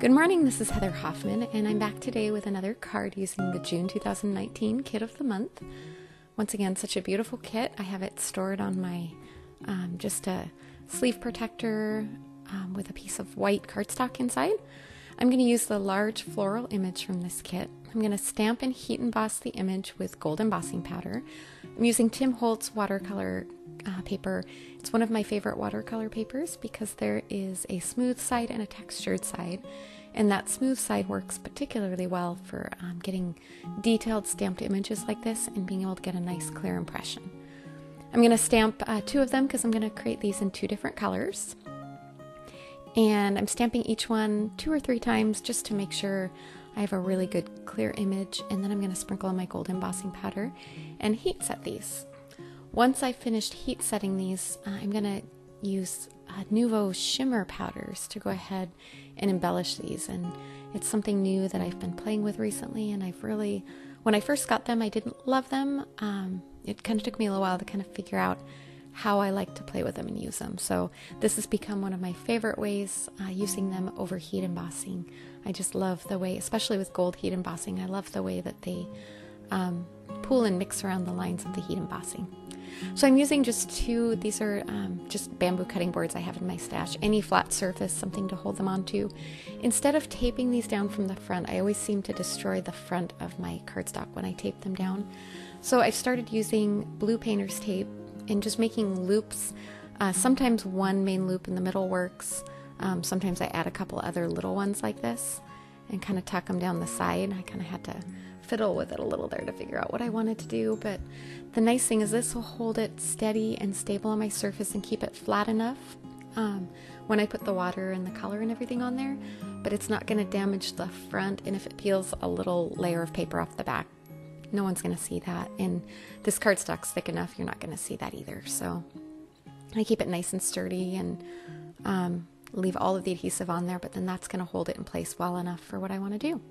Good morning, this is Heather Hoffman, and I'm back today with another card using the June 2019 Kit of the Month. Once again, such a beautiful kit. I have it stored on my, just a sleeve protector with a piece of white cardstock inside. I'm going to use the large floral image from this kit. I'm going to stamp and heat emboss the image with gold embossing powder. I'm using Tim Holtz watercolor paper. It's one of my favorite watercolor papers because there is a smooth side and a textured side, and that smooth side works particularly well for getting detailed stamped images like this and being able to get a nice clear impression. I'm going to stamp two of them because I'm going to create these in two different colors, and I'm stamping each one 2 or 3 times just to make sure I have a really good clear image, and then I'm going to sprinkle on my gold embossing powder and heat set these. Once I've finished heat setting these, I'm going to use Nuvo shimmer powders to go ahead and embellish these. And it's something new that I've been playing with recently, and when I first got them, I didn't love them. It kind of took me a little while to kind of figure out how I like to play with them and use them. So this has become one of my favorite ways, using them over heat embossing. I just love the way, especially with gold heat embossing, I love the way that they pull and mix around the lines of the heat embossing. So I'm using just 2, these are just bamboo cutting boards I have in my stash, any flat surface, something to hold them onto. Instead of taping these down from the front, I always seem to destroy the front of my cardstock when I tape them down. So I've started using blue painter's tape and just making loops. Sometimes one main loop in the middle works. Sometimes I add a couple other little ones like this and kind of tuck them down the side. I kind of had to fiddle with it a little there to figure out what I wanted to do, but the nice thing is this will hold it steady and stable on my surface and keep it flat enough when I put the water and the color and everything on there, but it's not going to damage the front, and if it peels a little layer of paper off the back, no one's going to see that, and this cardstock's thick enough you're not going to see that either. So I keep it nice and sturdy and leave all of the adhesive on there, but then that's going to hold it in place well enough for what I want to do.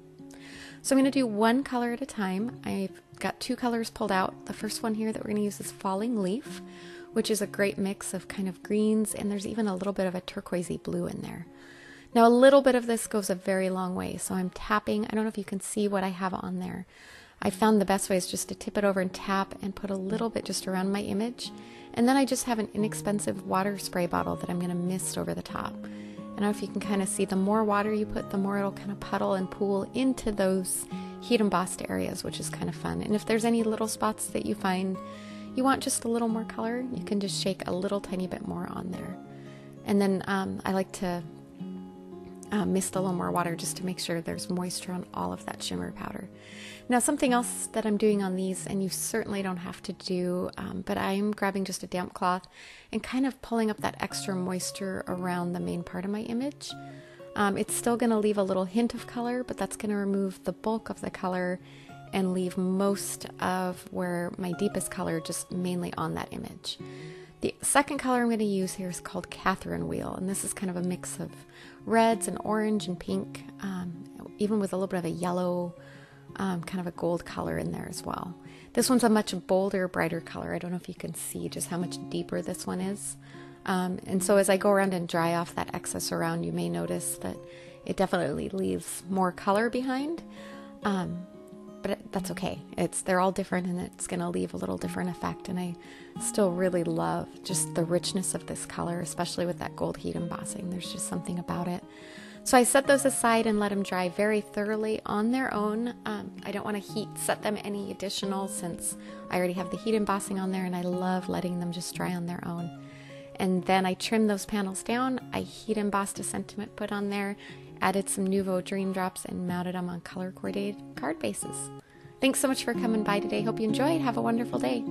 So I'm going to do one color at a time. I've got 2 colors pulled out. The first one here that we're going to use is Falling Leaf, which is a great mix of kind of greens, and there's even a little bit of a turquoisey blue in there. Now a little bit of this goes a very long way, so I'm tapping. I don't know if you can see what I have on there. I found the best way is just to tip it over and tap and put a little bit just around my image, and then I just have an inexpensive water spray bottle that I'm going to mist over the top. I don't know if you can kind of see, the more water you put, the more it'll kind of puddle and pool into those heat embossed areas, which is kind of fun. And if there's any little spots that you find you want just a little more color, you can just shake a little tiny bit more on there. And then I like to mist a little more water just to make sure there's moisture on all of that shimmer powder. Now something else that I'm doing on these, and you certainly don't have to do, but I'm grabbing just a damp cloth and kind of pulling up that extra moisture around the main part of my image. It's still going to leave a little hint of color, but that's going to remove the bulk of the color and leave most of where my deepest color just mainly on that image. The second color I'm going to use here is called Catherine Wheel, and this is kind of a mix of reds and orange and pink, even with a little bit of a yellow, kind of a gold color in there as well. This one's a much bolder, brighter color. I don't know if you can see just how much deeper this one is. And so as I go around and dry off that excess around, you may notice that it definitely leaves more color behind. But that's okay. They're all different, and it's going to leave a little different effect. And I still really love just the richness of this color, especially with that gold heat embossing. There's just something about it. So I set those aside and let them dry very thoroughly on their own. I don't want to heat set them any additional since I already have the heat embossing on there, and I love letting them just dry on their own. And then I trimmed those panels down. I heat embossed a sentiment put on there, added some Nuvo Dream Drops, and mounted them on color coordinated card bases. Thanks so much for coming by today. Hope you enjoyed. Have a wonderful day.